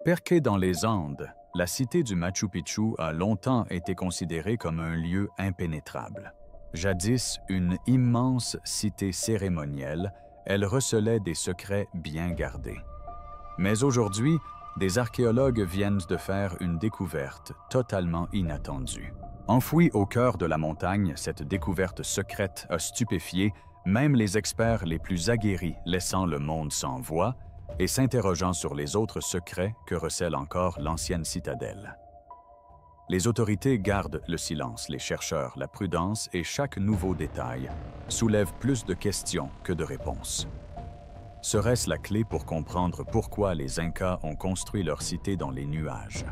Perchée dans les Andes, la cité du Machu Picchu a longtemps été considérée comme un lieu impénétrable. Jadis une immense cité cérémonielle, elle recelait des secrets bien gardés. Mais aujourd'hui, des archéologues viennent de faire une découverte totalement inattendue. Enfouie au cœur de la montagne, cette découverte secrète a stupéfié même les experts les plus aguerris, laissant le monde sans voix et s'interrogeant sur les autres secrets que recèle encore l'ancienne citadelle. Les autorités gardent le silence, les chercheurs la prudence et chaque nouveau détail soulève plus de questions que de réponses. Serait-ce la clé pour comprendre pourquoi les Incas ont construit leur cité dans les nuages?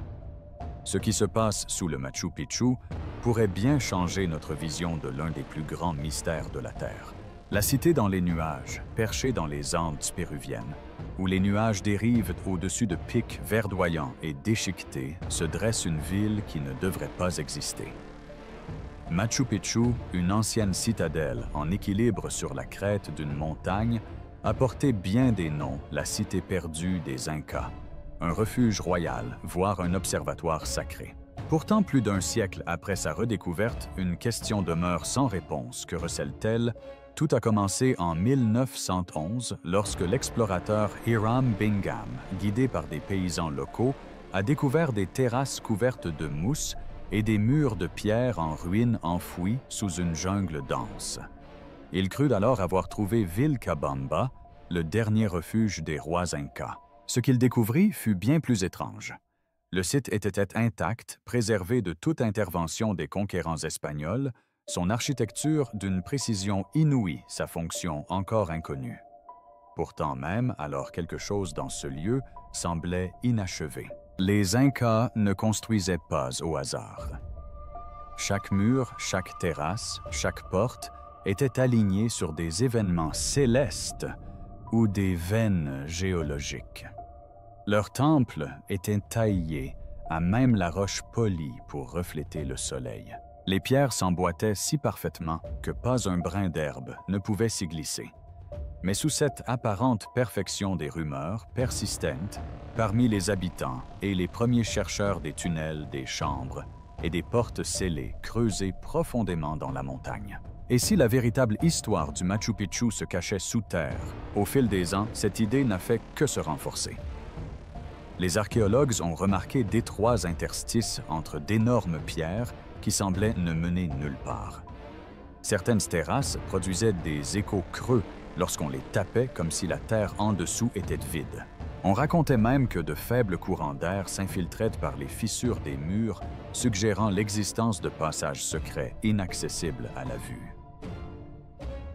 Ce qui se passe sous le Machu Picchu pourrait bien changer notre vision de l'un des plus grands mystères de la Terre. La cité dans les nuages, perchée dans les Andes péruviennes, où les nuages dérivent au-dessus de pics verdoyants et déchiquetés, se dresse une ville qui ne devrait pas exister. Machu Picchu, une ancienne citadelle en équilibre sur la crête d'une montagne, a porté bien des noms la cité perdue des Incas, un refuge royal, voire un observatoire sacré. Pourtant, plus d'un siècle après sa redécouverte, une question demeure sans réponse. Que recèle-t-elle? Tout a commencé en 1911 lorsque l'explorateur Hiram Bingham, guidé par des paysans locaux, a découvert des terrasses couvertes de mousse et des murs de pierre en ruine enfouis sous une jungle dense. Il crut alors avoir trouvé Vilcabamba, le dernier refuge des rois Incas. Ce qu'il découvrit fut bien plus étrange. Le site était intact, préservé de toute intervention des conquérants espagnols, son architecture d'une précision inouïe, sa fonction encore inconnue. Pourtant même, alors quelque chose dans ce lieu semblait inachevé. Les Incas ne construisaient pas au hasard. Chaque mur, chaque terrasse, chaque porte était alignée sur des événements célestes ou des veines géologiques. Leurs temples étaient taillés à même la roche polie pour refléter le soleil. Les pierres s'emboîtaient si parfaitement que pas un brin d'herbe ne pouvait s'y glisser. Mais sous cette apparente perfection des rumeurs persistantes, parmi les habitants et les premiers chercheurs des tunnels, des chambres et des portes scellées creusées profondément dans la montagne. Et si la véritable histoire du Machu Picchu se cachait sous terre, au fil des ans, cette idée n'a fait que se renforcer. Les archéologues ont remarqué d'étroits interstices entre d'énormes pierres qui semblaient ne mener nulle part. Certaines terrasses produisaient des échos creux lorsqu'on les tapait comme si la terre en dessous était vide. On racontait même que de faibles courants d'air s'infiltraient par les fissures des murs, suggérant l'existence de passages secrets inaccessibles à la vue.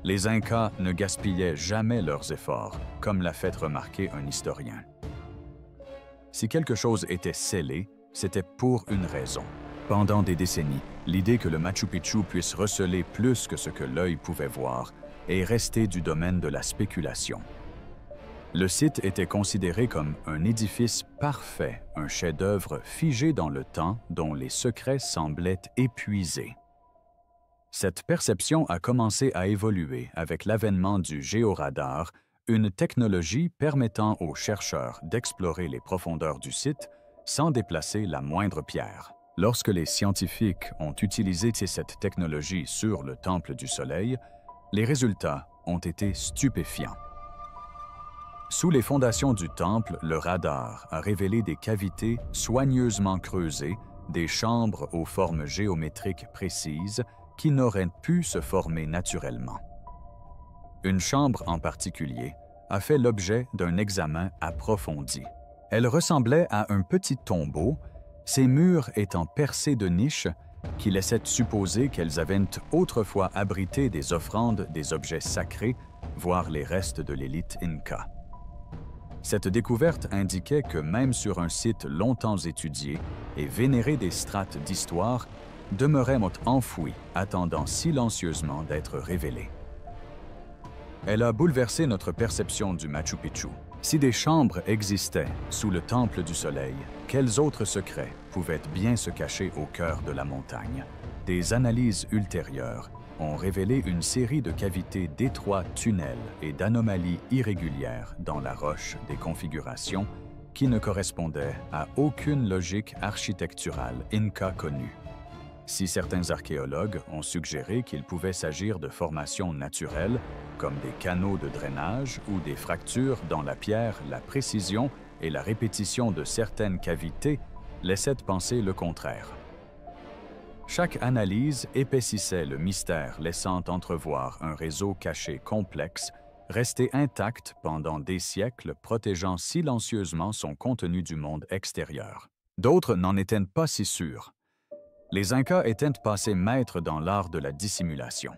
Les Incas ne gaspillaient jamais leurs efforts, comme l'a fait remarquer un historien. Si quelque chose était scellé, c'était pour une raison. Pendant des décennies, l'idée que le Machu Picchu puisse receler plus que ce que l'œil pouvait voir est restée du domaine de la spéculation. Le site était considéré comme un édifice parfait, un chef-d'œuvre figé dans le temps dont les secrets semblaient épuisés. Cette perception a commencé à évoluer avec l'avènement du géoradar, une technologie permettant aux chercheurs d'explorer les profondeurs du site sans déplacer la moindre pierre. Lorsque les scientifiques ont utilisé cette technologie sur le Temple du Soleil, les résultats ont été stupéfiants. Sous les fondations du temple, le radar a révélé des cavités soigneusement creusées, des chambres aux formes géométriques précises qui n'auraient pu se former naturellement. Une chambre en particulier a fait l'objet d'un examen approfondi. Elle ressemblait à un petit tombeau, ses murs étant percés de niches qui laissaient supposer qu'elles avaient autrefois abrité des offrandes, des objets sacrés, voire les restes de l'élite Inca. Cette découverte indiquait que même sur un site longtemps étudié et vénéré des strates d'histoire, demeurait enfoui, attendant silencieusement d'être révélé. Elle a bouleversé notre perception du Machu Picchu. Si des chambres existaient sous le Temple du Soleil, quels autres secrets pouvaient bien se cacher au cœur de la montagne? Des analyses ultérieures ont révélé une série de cavités d'étroits tunnels et d'anomalies irrégulières dans la roche, des configurations qui ne correspondait à aucune logique architecturale inca connue. Si certains archéologues ont suggéré qu'il pouvait s'agir de formations naturelles, comme des canaux de drainage ou des fractures dans la pierre, la précision et la répétition de certaines cavités laissaient penser le contraire. Chaque analyse épaississait le mystère, laissant entrevoir un réseau caché complexe, resté intact pendant des siècles, protégeant silencieusement son contenu du monde extérieur. D'autres n'en étaient pas si sûrs. Les Incas étaient passés maîtres dans l'art de la dissimulation.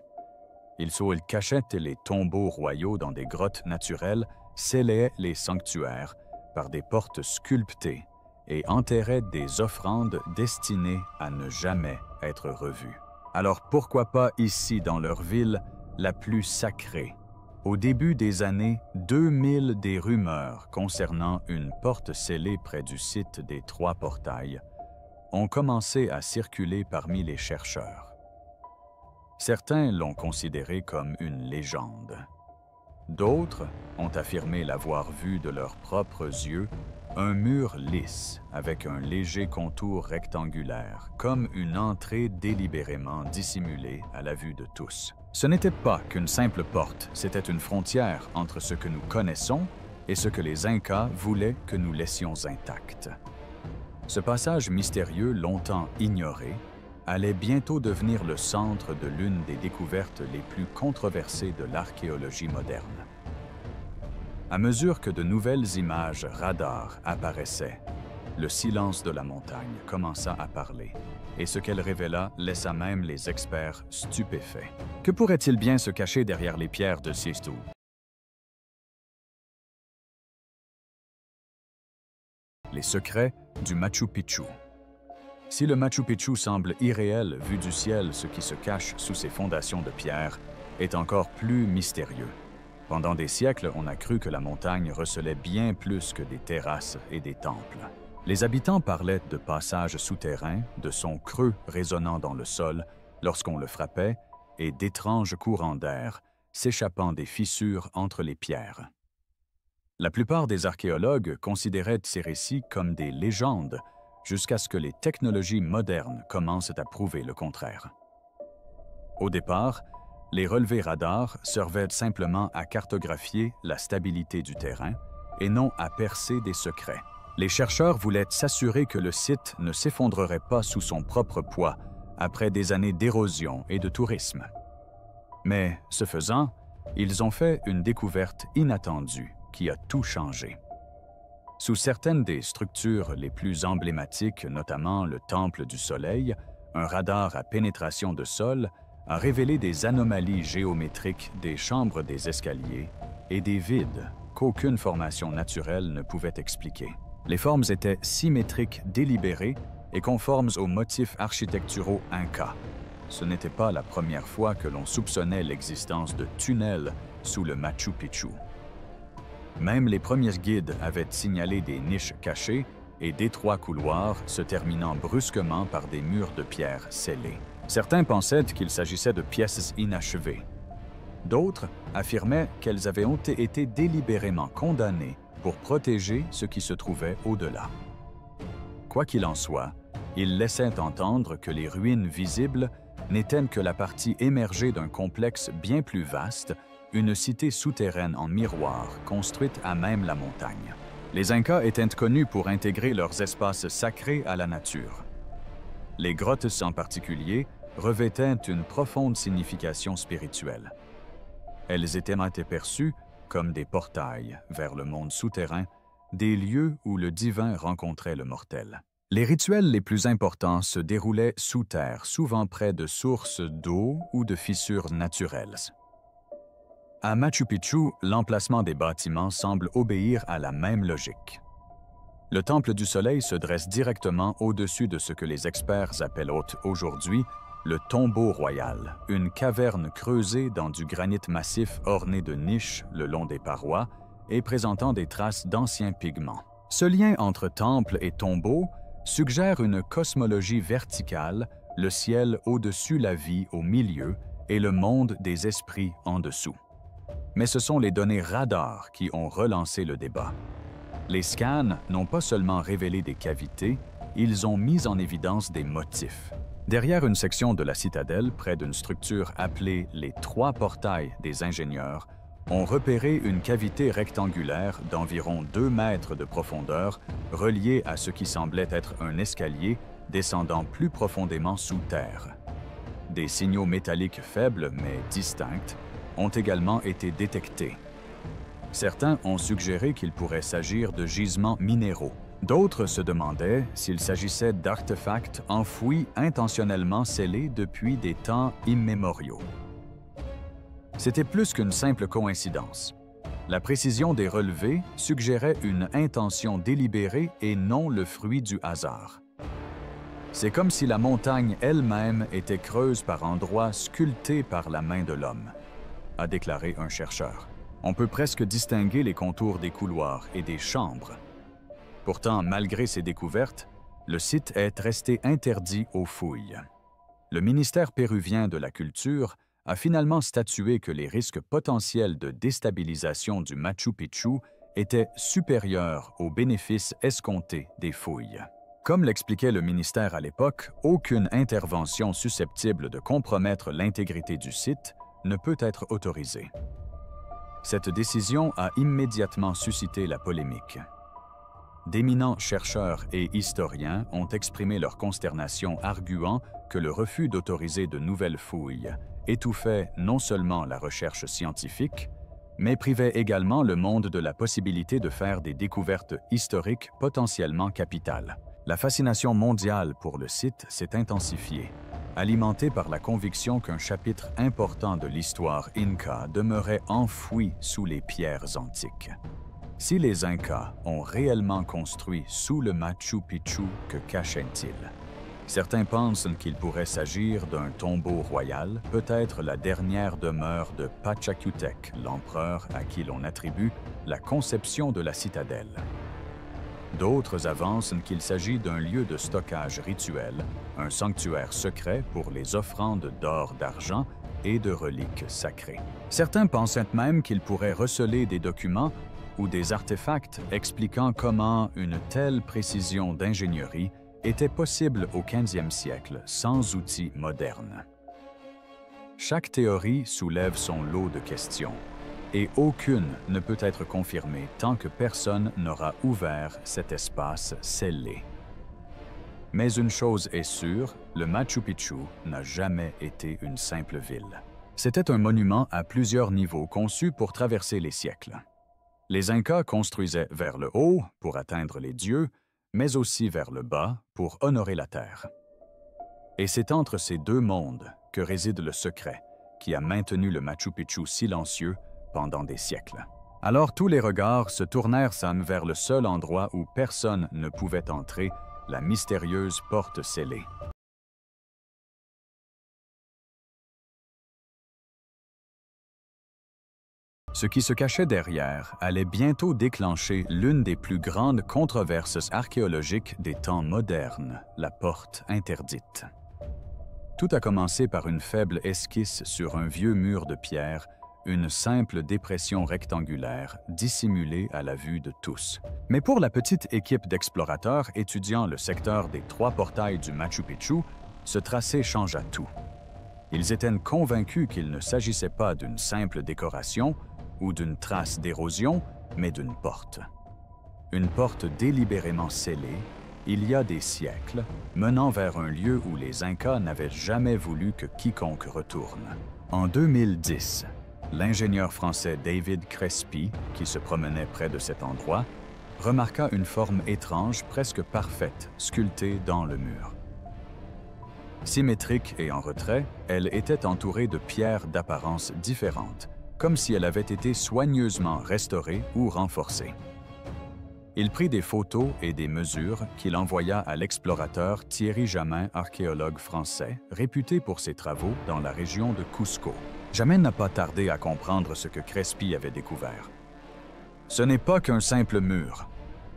Ils cachaient les tombeaux royaux dans des grottes naturelles, scellaient les sanctuaires par des portes sculptées et enterraient des offrandes destinées à ne jamais être revues. Alors pourquoi pas ici dans leur ville la plus sacrée? Au début des années 2000, des rumeurs concernant une porte scellée près du site des Trois Portails ont commencé à circuler parmi les chercheurs. Certains l'ont considéré comme une légende. D'autres ont affirmé l'avoir vu de leurs propres yeux, un mur lisse avec un léger contour rectangulaire, comme une entrée délibérément dissimulée à la vue de tous. Ce n'était pas qu'une simple porte, c'était une frontière entre ce que nous connaissons et ce que les Incas voulaient que nous laissions intact. Ce passage mystérieux, longtemps ignoré, allait bientôt devenir le centre de l'une des découvertes les plus controversées de l'archéologie moderne. À mesure que de nouvelles images radars apparaissaient, le silence de la montagne commença à parler, et ce qu'elle révéla laissa même les experts stupéfaits. Que pourrait-il bien se cacher derrière les pierres de Sistu? Les secrets du Machu Picchu. Si le Machu Picchu semble irréel vu du ciel, ce qui se cache sous ses fondations de pierre est encore plus mystérieux. Pendant des siècles, on a cru que la montagne recelait bien plus que des terrasses et des temples. Les habitants parlaient de passages souterrains, de sons creux résonnant dans le sol lorsqu'on le frappait et d'étranges courants d'air s'échappant des fissures entre les pierres. La plupart des archéologues considéraient ces récits comme des légendes jusqu'à ce que les technologies modernes commencent à prouver le contraire. Au départ, les relevés radars servaient simplement à cartographier la stabilité du terrain et non à percer des secrets. Les chercheurs voulaient s'assurer que le site ne s'effondrerait pas sous son propre poids après des années d'érosion et de tourisme. Mais, ce faisant, ils ont fait une découverte inattendue qui a tout changé. Sous certaines des structures les plus emblématiques, notamment le Temple du Soleil, un radar à pénétration de sol a révélé des anomalies géométriques des chambres des escaliers et des vides qu'aucune formation naturelle ne pouvait expliquer. Les formes étaient symétriques délibérées et conformes aux motifs architecturaux incas. Ce n'était pas la première fois que l'on soupçonnait l'existence de tunnels sous le Machu Picchu. Même les premiers guides avaient signalé des niches cachées et d'étroits couloirs se terminant brusquement par des murs de pierre scellés. Certains pensaient qu'il s'agissait de pièces inachevées. D'autres affirmaient qu'elles avaient été délibérément condamnées pour protéger ce qui se trouvait au-delà. Quoi qu'il en soit, ils laissaient entendre que les ruines visibles n'étaient que la partie émergée d'un complexe bien plus vaste, une cité souterraine en miroir construite à même la montagne. Les Incas étaient connus pour intégrer leurs espaces sacrés à la nature. Les grottes en particulier revêtaient une profonde signification spirituelle. Elles étaient perçues comme des portails vers le monde souterrain, des lieux où le divin rencontrait le mortel. Les rituels les plus importants se déroulaient sous terre, souvent près de sources d'eau ou de fissures naturelles. À Machu Picchu, l'emplacement des bâtiments semble obéir à la même logique. Le Temple du Soleil se dresse directement au-dessus de ce que les experts appellent aujourd'hui le tombeau royal, une caverne creusée dans du granit massif orné de niches le long des parois et présentant des traces d'anciens pigments. Ce lien entre temple et tombeau suggère une cosmologie verticale, le ciel au-dessus, la vie au milieu et le monde des esprits en dessous. Mais ce sont les données radars qui ont relancé le débat. Les scans n'ont pas seulement révélé des cavités, ils ont mis en évidence des motifs. Derrière une section de la citadelle, près d'une structure appelée les 3 portails des ingénieurs, on repéré une cavité rectangulaire d'environ 2 mètres de profondeur, reliée à ce qui semblait être un escalier descendant plus profondément sous terre. Des signaux métalliques faibles mais distincts ont également été détectés. Certains ont suggéré qu'il pourrait s'agir de gisements minéraux. D'autres se demandaient s'il s'agissait d'artefacts enfouis intentionnellement scellés depuis des temps immémoriaux. C'était plus qu'une simple coïncidence. La précision des relevés suggérait une intention délibérée et non le fruit du hasard. C'est comme si la montagne elle-même était creuse par endroits sculptée par la main de l'homme, a déclaré un chercheur. On peut presque distinguer les contours des couloirs et des chambres. Pourtant, malgré ces découvertes, le site est resté interdit aux fouilles. Le ministère péruvien de la Culture a finalement statué que les risques potentiels de déstabilisation du Machu Picchu étaient supérieurs aux bénéfices escomptés des fouilles. Comme l'expliquait le ministère à l'époque, aucune intervention susceptible de compromettre l'intégrité du site ne peut être autorisée. Cette décision a immédiatement suscité la polémique. D'éminents chercheurs et historiens ont exprimé leur consternation, arguant que le refus d'autoriser de nouvelles fouilles étouffait non seulement la recherche scientifique, mais privait également le monde de la possibilité de faire des découvertes historiques potentiellement capitales. La fascination mondiale pour le site s'est intensifiée, alimentée par la conviction qu'un chapitre important de l'histoire Inca demeurait enfoui sous les pierres antiques. Si les Incas ont réellement construit sous le Machu Picchu, que cachaient-ils? Certains pensent qu'il pourrait s'agir d'un tombeau royal, peut-être la dernière demeure de Pachacutec, l'empereur à qui l'on attribue la conception de la citadelle. D'autres avancent qu'il s'agit d'un lieu de stockage rituel, un sanctuaire secret pour les offrandes d'or, d'argent et de reliques sacrées. Certains pensent même qu'il pourrait receler des documents ou des artefacts expliquant comment une telle précision d'ingénierie était possible au 15e siècle sans outils modernes. Chaque théorie soulève son lot de questions, et aucune ne peut être confirmée tant que personne n'aura ouvert cet espace scellé. Mais une chose est sûre, le Machu Picchu n'a jamais été une simple ville. C'était un monument à plusieurs niveaux conçu pour traverser les siècles. Les Incas construisaient vers le haut pour atteindre les dieux, mais aussi vers le bas pour honorer la terre. Et c'est entre ces deux mondes que réside le secret qui a maintenu le Machu Picchu silencieux pendant des siècles. Alors tous les regards se tournèrent vers le seul endroit où personne ne pouvait entrer, la mystérieuse porte scellée. Ce qui se cachait derrière allait bientôt déclencher l'une des plus grandes controverses archéologiques des temps modernes, la porte interdite. Tout a commencé par une faible esquisse sur un vieux mur de pierre, une simple dépression rectangulaire dissimulée à la vue de tous. Mais pour la petite équipe d'explorateurs étudiant le secteur des 3 portails du Machu Picchu, ce tracé changea tout. Ils étaient convaincus qu'il ne s'agissait pas d'une simple décoration ou d'une trace d'érosion, mais d'une porte. Une porte délibérément scellée, il y a des siècles, menant vers un lieu où les Incas n'avaient jamais voulu que quiconque retourne. En 2010, l'ingénieur français David Crespi, qui se promenait près de cet endroit, remarqua une forme étrange, presque parfaite, sculptée dans le mur. Symétrique et en retrait, elle était entourée de pierres d'apparence différente, comme si elle avait été soigneusement restaurée ou renforcée. Il prit des photos et des mesures qu'il envoya à l'explorateur Thierry Jamin, archéologue français, réputé pour ses travaux dans la région de Cusco. Jamin n'a pas tardé à comprendre ce que Crespi avait découvert. « Ce n'est pas qu'un simple mur »,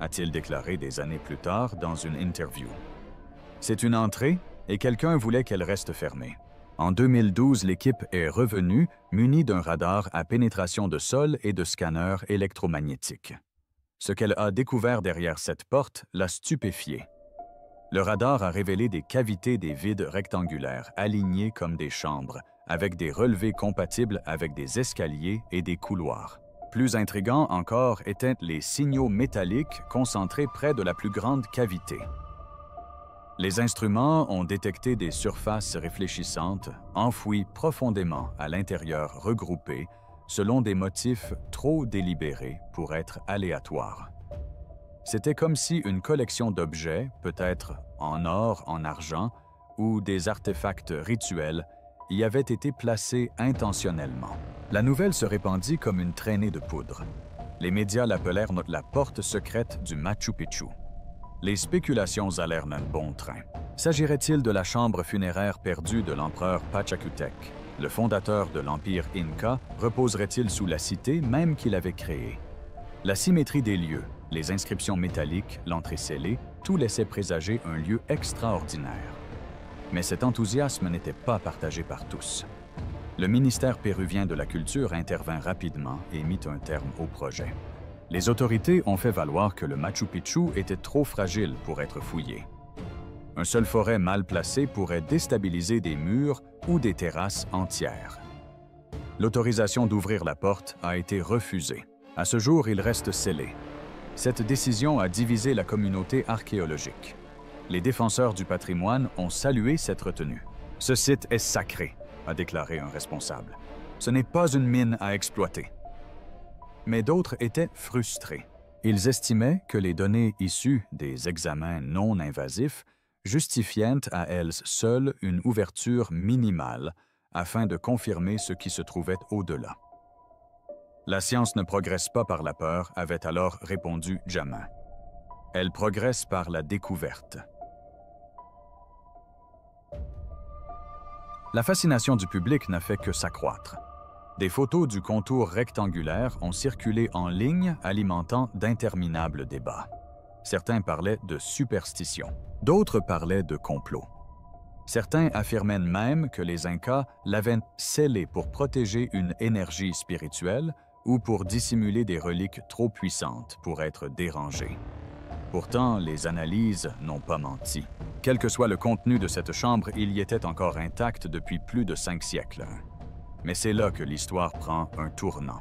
a-t-il déclaré des années plus tard dans une interview. « C'est une entrée et quelqu'un voulait qu'elle reste fermée. » En 2012, l'équipe est revenue munie d'un radar à pénétration de sol et de scanners électromagnétiques. Ce qu'elle a découvert derrière cette porte l'a stupéfiée. Le radar a révélé des cavités des vides rectangulaires, alignées comme des chambres, avec des relevés compatibles avec des escaliers et des couloirs. Plus intriguant encore étaient les signaux métalliques concentrés près de la plus grande cavité. Les instruments ont détecté des surfaces réfléchissantes, enfouies profondément à l'intérieur regroupées, selon des motifs trop délibérés pour être aléatoires. C'était comme si une collection d'objets, peut-être en or, en argent, ou des artefacts rituels, y avait été placés intentionnellement. La nouvelle se répandit comme une traînée de poudre. Les médias l'appelèrent la porte secrète du Machu Picchu. Les spéculations allèrent d'un bon train. S'agirait-il de la chambre funéraire perdue de l'empereur Pachacutec? Le fondateur de l'Empire Inca reposerait-il sous la cité même qu'il avait créée? La symétrie des lieux, les inscriptions métalliques, l'entrée scellée, tout laissait présager un lieu extraordinaire. Mais cet enthousiasme n'était pas partagé par tous. Le ministère péruvien de la Culture intervint rapidement et mit un terme au projet. Les autorités ont fait valoir que le Machu Picchu était trop fragile pour être fouillé. Un seul forêt mal placé pourrait déstabiliser des murs ou des terrasses entières. L'autorisation d'ouvrir la porte a été refusée. À ce jour, il reste scellé. Cette décision a divisé la communauté archéologique. Les défenseurs du patrimoine ont salué cette retenue. « Ce site est sacré », a déclaré un responsable. « Ce n'est pas une mine à exploiter. » Mais d'autres étaient frustrés. Ils estimaient que les données issues des examens non invasifs justifiaient à elles seules une ouverture minimale afin de confirmer ce qui se trouvait au-delà. La science ne progresse pas par la peur, avait alors répondu Jamin. Elle progresse par la découverte. La fascination du public n'a fait que s'accroître. Des photos du contour rectangulaire ont circulé en ligne, alimentant d'interminables débats. Certains parlaient de superstition, d'autres parlaient de complot. Certains affirmaient même que les Incas l'avaient scellé pour protéger une énergie spirituelle ou pour dissimuler des reliques trop puissantes pour être dérangées. Pourtant, les analyses n'ont pas menti. Quel que soit le contenu de cette chambre, il y était encore intact depuis plus de 5 siècles. Mais c'est là que l'histoire prend un tournant.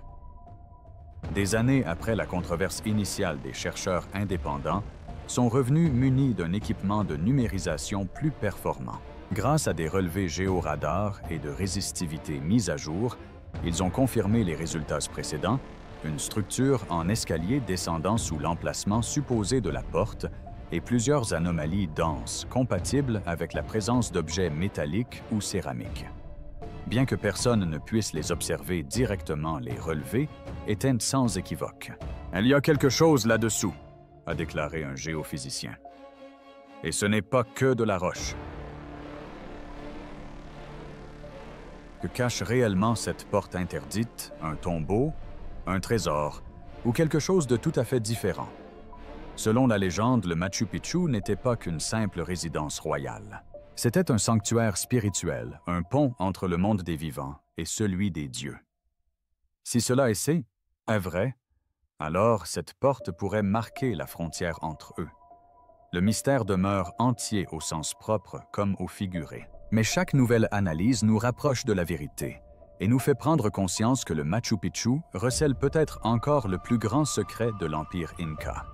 Des années après la controverse initiale des chercheurs indépendants, sont revenus munis d'un équipement de numérisation plus performant. Grâce à des relevés géoradars et de résistivité mis à jour, ils ont confirmé les résultats précédents, une structure en escalier descendant sous l'emplacement supposé de la porte et plusieurs anomalies denses compatibles avec la présence d'objets métalliques ou céramiques. Bien que personne ne puisse les observer directement, les relevés étaient sans équivoque. « Il y a quelque chose là-dessous », a déclaré un géophysicien. « Et ce n'est pas que de la roche. » Que cache réellement cette porte interdite, un tombeau, un trésor ou quelque chose de tout à fait différent? Selon la légende, le Machu Picchu n'était pas qu'une simple résidence royale. C'était un sanctuaire spirituel, un pont entre le monde des vivants et celui des dieux. Si cela est vrai, alors cette porte pourrait marquer la frontière entre eux. Le mystère demeure entier au sens propre comme au figuré. Mais chaque nouvelle analyse nous rapproche de la vérité et nous fait prendre conscience que le Machu Picchu recèle peut-être encore le plus grand secret de l'Empire Inca.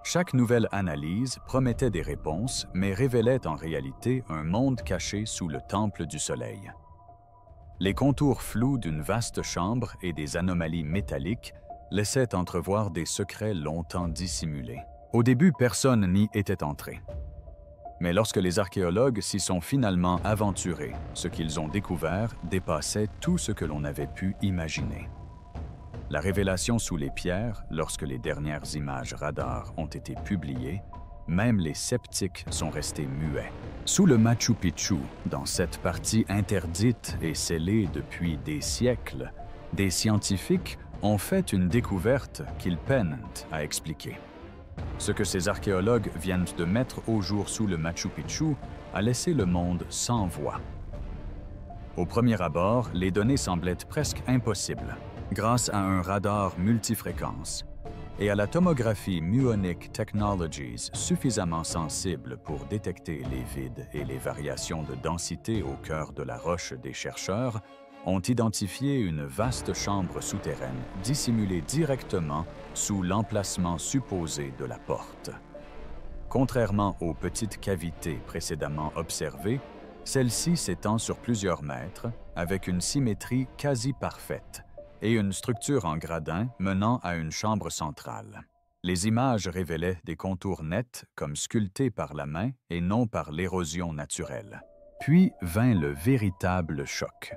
Chaque nouvelle analyse promettait des réponses, mais révélait en réalité un monde caché sous le temple du soleil. Les contours flous d'une vaste chambre et des anomalies métalliques laissaient entrevoir des secrets longtemps dissimulés. Au début, personne n'y était entré. Mais lorsque les archéologues s'y sont finalement aventurés, ce qu'ils ont découvert dépassait tout ce que l'on avait pu imaginer. La révélation sous les pierres, lorsque les dernières images radars ont été publiées, même les sceptiques sont restés muets. Sous le Machu Picchu, dans cette partie interdite et scellée depuis des siècles, des scientifiques ont fait une découverte qu'ils peinent à expliquer. Ce que ces archéologues viennent de mettre au jour sous le Machu Picchu a laissé le monde sans voix. Au premier abord, les données semblaient presque impossibles. Grâce à un radar multifréquence, et à la tomographie Muonic Technologies suffisamment sensible pour détecter les vides et les variations de densité au cœur de la roche des chercheurs, ont identifié une vaste chambre souterraine dissimulée directement sous l'emplacement supposé de la porte. Contrairement aux petites cavités précédemment observées, celle-ci s'étend sur plusieurs mètres avec une symétrie quasi parfaite et une structure en gradin menant à une chambre centrale. Les images révélaient des contours nets comme sculptés par la main et non par l'érosion naturelle. Puis vint le véritable choc.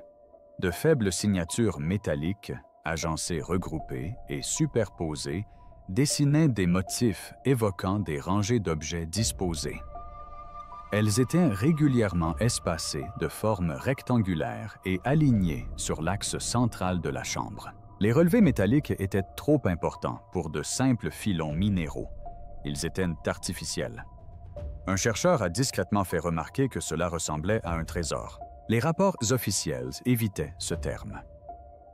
De faibles signatures métalliques, agencées regroupées et superposées, dessinaient des motifs évoquant des rangées d'objets disposés. Elles étaient régulièrement espacées de forme rectangulaire et alignées sur l'axe central de la chambre. Les relevés métalliques étaient trop importants pour de simples filons minéraux. Ils étaient artificiels. Un chercheur a discrètement fait remarquer que cela ressemblait à un trésor. Les rapports officiels évitaient ce terme.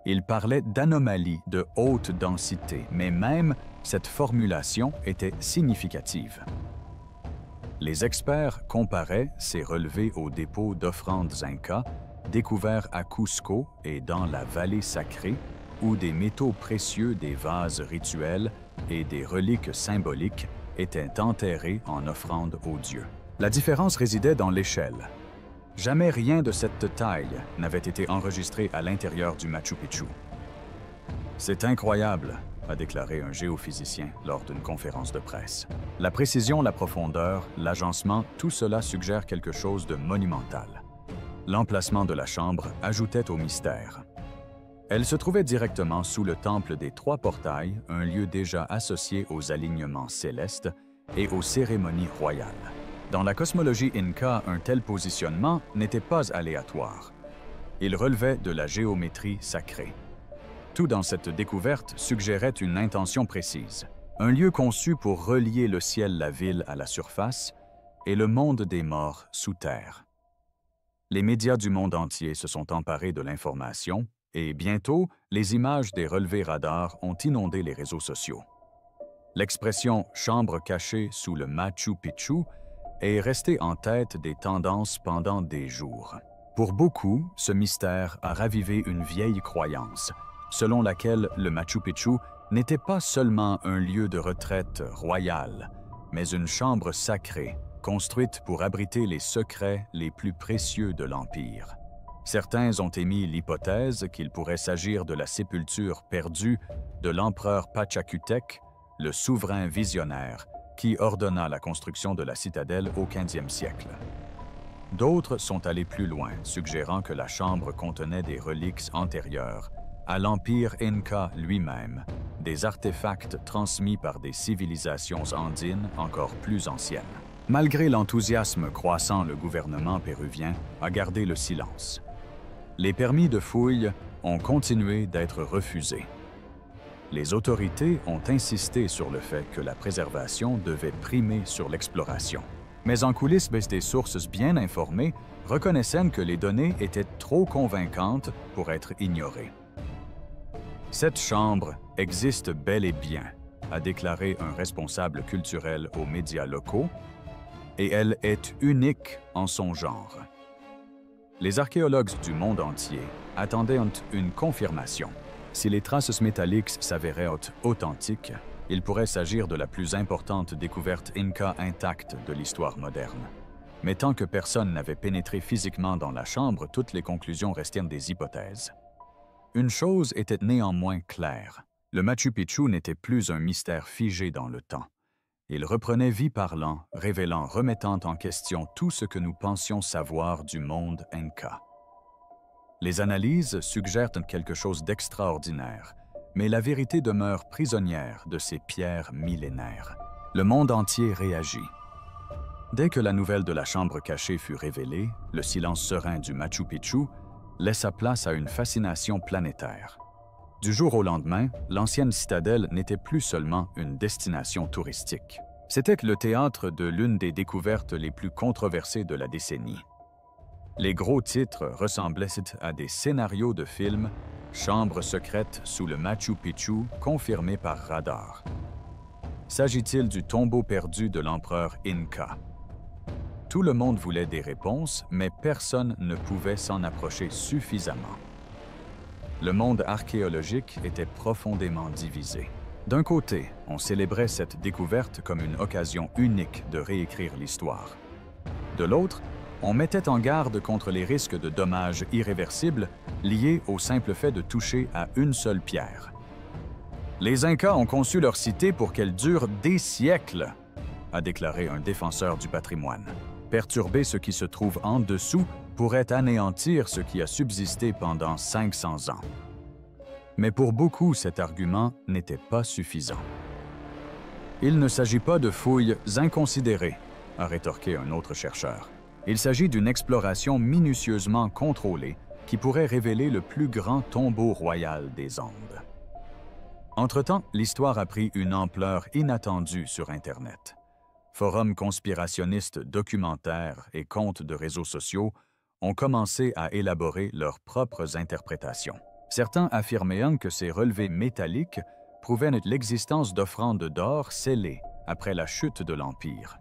Ils parlaient d'anomalies de haute densité, mais même cette formulation était significative. Les experts comparaient ces relevés aux dépôts d'offrandes incas découverts à Cusco et dans la vallée sacrée, où des métaux précieux des vases rituels et des reliques symboliques étaient enterrés en offrande aux dieux. La différence résidait dans l'échelle. Jamais rien de cette taille n'avait été enregistré à l'intérieur du Machu Picchu. « C'est incroyable », a déclaré un géophysicien lors d'une conférence de presse. La précision, la profondeur, l'agencement, tout cela suggère quelque chose de monumental. L'emplacement de la chambre ajoutait au mystère. Elle se trouvait directement sous le temple des trois portails, un lieu déjà associé aux alignements célestes et aux cérémonies royales. Dans la cosmologie Inca, un tel positionnement n'était pas aléatoire. Il relevait de la géométrie sacrée. Tout dans cette découverte suggérait une intention précise. Un lieu conçu pour relier le ciel, la ville à la surface, et le monde des morts sous terre. Les médias du monde entier se sont emparés de l'information, et bientôt, les images des relevés radars ont inondé les réseaux sociaux. L'expression « chambre cachée sous le Machu Picchu » est restée en tête des tendances pendant des jours. Pour beaucoup, ce mystère a ravivé une vieille croyance, selon laquelle le Machu Picchu n'était pas seulement un lieu de retraite royal, mais une chambre sacrée, construite pour abriter les secrets les plus précieux de l'Empire. Certains ont émis l'hypothèse qu'il pourrait s'agir de la sépulture perdue de l'empereur Pachacutec, le souverain visionnaire, qui ordonna la construction de la citadelle au 15e siècle. D'autres sont allés plus loin, suggérant que la chambre contenait des reliques antérieures à l'Empire Inca lui-même, des artefacts transmis par des civilisations andines encore plus anciennes. Malgré l'enthousiasme croissant, le gouvernement péruvien a gardé le silence. Les permis de fouille ont continué d'être refusés. Les autorités ont insisté sur le fait que la préservation devait primer sur l'exploration. Mais en coulisses, des sources bien informées reconnaissaient que les données étaient trop convaincantes pour être ignorées. Cette chambre existe bel et bien, a déclaré un responsable culturel aux médias locaux, et elle est unique en son genre. Les archéologues du monde entier attendaient une confirmation. Si les traces métalliques s'avéraient authentiques, il pourrait s'agir de la plus importante découverte Inca intacte de l'histoire moderne. Mais tant que personne n'avait pénétré physiquement dans la chambre, toutes les conclusions restaient des hypothèses. Une chose était néanmoins claire. Le Machu Picchu n'était plus un mystère figé dans le temps. Il reprenait vie par l'an, remettant en question tout ce que nous pensions savoir du monde Inca. Les analyses suggèrent quelque chose d'extraordinaire, mais la vérité demeure prisonnière de ces pierres millénaires. Le monde entier réagit. Dès que la nouvelle de la chambre cachée fut révélée, le silence serein du Machu Picchu laissa place à une fascination planétaire. Du jour au lendemain, l'ancienne citadelle n'était plus seulement une destination touristique. C'était le théâtre de l'une des découvertes les plus controversées de la décennie. Les gros titres ressemblaient à des scénarios de films « Chambre secrète sous le Machu Picchu confirmée par radar ». S'agit-il du tombeau perdu de l'empereur Inca? Tout le monde voulait des réponses, mais personne ne pouvait s'en approcher suffisamment. Le monde archéologique était profondément divisé. D'un côté, on célébrait cette découverte comme une occasion unique de réécrire l'histoire. De l'autre, on mettait en garde contre les risques de dommages irréversibles liés au simple fait de toucher à une seule pierre. Les Incas ont conçu leur cité pour qu'elle dure des siècles, a déclaré un défenseur du patrimoine. Perturber ce qui se trouve en dessous pourrait anéantir ce qui a subsisté pendant 500 ans. Mais pour beaucoup, cet argument n'était pas suffisant. Il ne s'agit pas de fouilles inconsidérées, a rétorqué un autre chercheur. Il s'agit d'une exploration minutieusement contrôlée qui pourrait révéler le plus grand tombeau royal des Andes. Entre-temps, l'histoire a pris une ampleur inattendue sur Internet. Forums conspirationnistes, documentaires et comptes de réseaux sociaux ont commencé à élaborer leurs propres interprétations. Certains affirmaient que ces relevés métalliques prouvaient l'existence d'offrandes d'or scellées après la chute de l'Empire.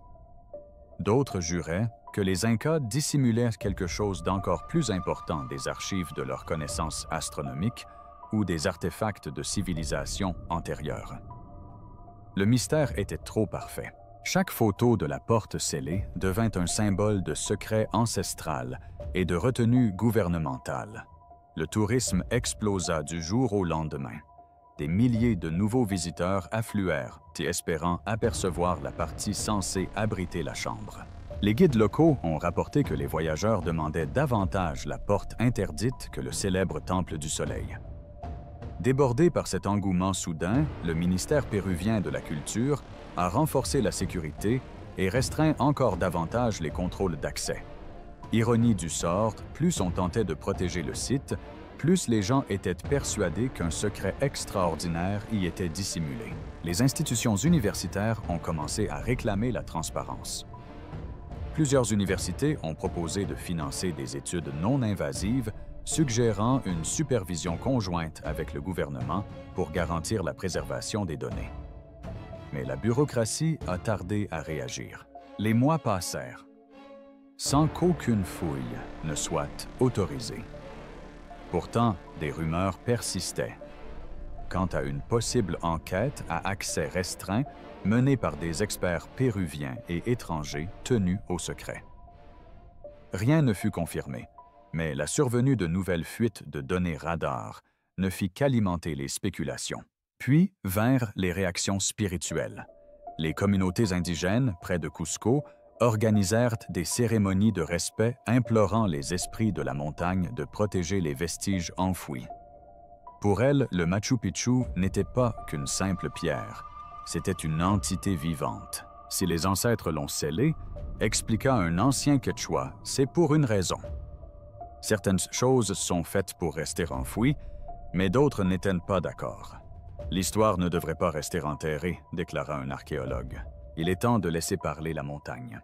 D'autres juraient que les Incas dissimulaient quelque chose d'encore plus important des archives de leurs connaissances astronomiques ou des artefacts de civilisation antérieures. Le mystère était trop parfait. Chaque photo de la porte scellée devint un symbole de secret ancestral et de retenue gouvernementale. Le tourisme explosa du jour au lendemain. Des milliers de nouveaux visiteurs affluèrent, espérant apercevoir la partie censée abriter la chambre. Les guides locaux ont rapporté que les voyageurs demandaient davantage la porte interdite que le célèbre Temple du Soleil. Débordé par cet engouement soudain, le ministère péruvien de la Culture a renforcé la sécurité et restreint encore davantage les contrôles d'accès. Ironie du sort, plus on tentait de protéger le site, plus les gens étaient persuadés qu'un secret extraordinaire y était dissimulé. Les institutions universitaires ont commencé à réclamer la transparence. Plusieurs universités ont proposé de financer des études non invasives, suggérant une supervision conjointe avec le gouvernement pour garantir la préservation des données. Mais la bureaucratie a tardé à réagir. Les mois passèrent, sans qu'aucune fouille ne soit autorisée. Pourtant, des rumeurs persistaient quant à une possible enquête à accès restreint menée par des experts péruviens et étrangers tenus au secret. Rien ne fut confirmé, mais la survenue de nouvelles fuites de données radar ne fit qu'alimenter les spéculations. Puis vinrent les réactions spirituelles. Les communautés indigènes, près de Cusco, organisèrent des cérémonies de respect implorant les esprits de la montagne de protéger les vestiges enfouis. Pour elles, le Machu Picchu n'était pas qu'une simple pierre, c'était une entité vivante. Si les ancêtres l'ont scellé, expliqua un ancien Quechua, c'est pour une raison. Certaines choses sont faites pour rester enfouies, mais d'autres n'étaient pas d'accord. L'histoire ne devrait pas rester enterrée, déclara un archéologue. Il est temps de laisser parler la montagne.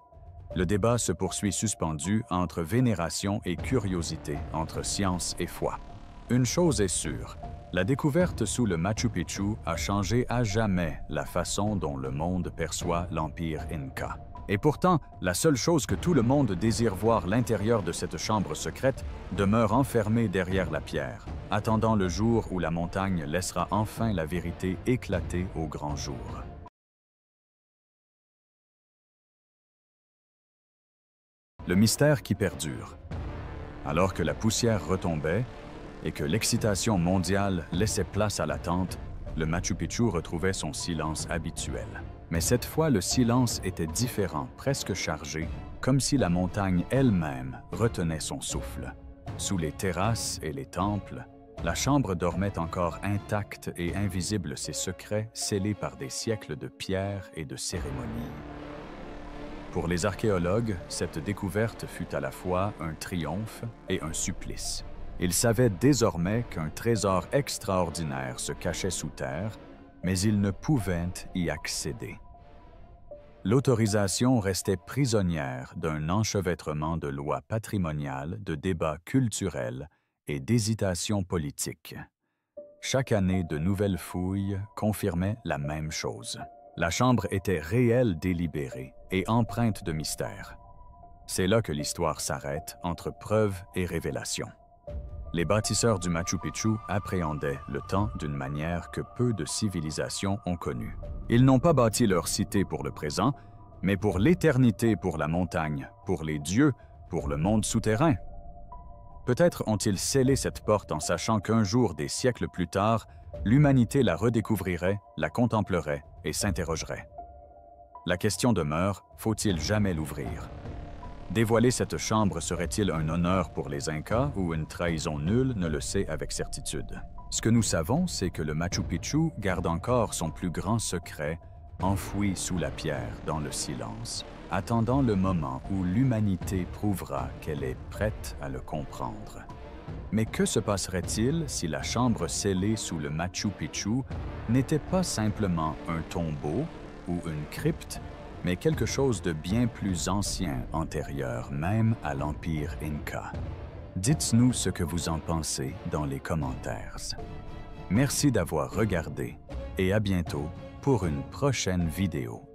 Le débat se poursuit suspendu entre vénération et curiosité, entre science et foi. Une chose est sûre, la découverte sous le Machu Picchu a changé à jamais la façon dont le monde perçoit l'Empire Inca. Et pourtant, la seule chose que tout le monde désire voir l'intérieur de cette chambre secrète demeure enfermée derrière la pierre, attendant le jour où la montagne laissera enfin la vérité éclater au grand jour. Le mystère qui perdure. Alors que la poussière retombait et que l'excitation mondiale laissait place à l'attente, le Machu Picchu retrouvait son silence habituel. Mais cette fois, le silence était différent, presque chargé, comme si la montagne elle-même retenait son souffle. Sous les terrasses et les temples, la chambre dormait encore intacte et invisible ses secrets scellés par des siècles de pierres et de cérémonies. Pour les archéologues, cette découverte fut à la fois un triomphe et un supplice. Ils savaient désormais qu'un trésor extraordinaire se cachait sous terre, mais ils ne pouvaient y accéder. L'autorisation restait prisonnière d'un enchevêtrement de lois patrimoniales, de débats culturels et d'hésitations politiques. Chaque année, de nouvelles fouilles confirmaient la même chose. La chambre était réelle délibérée et empreinte de mystère. C'est là que l'histoire s'arrête entre preuve et révélation. Les bâtisseurs du Machu Picchu appréhendaient le temps d'une manière que peu de civilisations ont connue. Ils n'ont pas bâti leur cité pour le présent, mais pour l'éternité, pour la montagne, pour les dieux, pour le monde souterrain. Peut-être ont-ils scellé cette porte en sachant qu'un jour, des siècles plus tard, l'humanité la redécouvrirait, la contemplerait et s'interrogerait. La question demeure, faut-il jamais l'ouvrir? Dévoiler cette chambre serait-il un honneur pour les Incas ou une trahison? Nul ne le sait avec certitude. Ce que nous savons, c'est que le Machu Picchu garde encore son plus grand secret, enfoui sous la pierre dans le silence, attendant le moment où l'humanité prouvera qu'elle est prête à le comprendre. Mais que se passerait-il si la chambre scellée sous le Machu Picchu n'était pas simplement un tombeau ou une crypte, mais quelque chose de bien plus ancien, antérieur même à l'Empire Inca? Dites-nous ce que vous en pensez dans les commentaires. Merci d'avoir regardé et à bientôt pour une prochaine vidéo.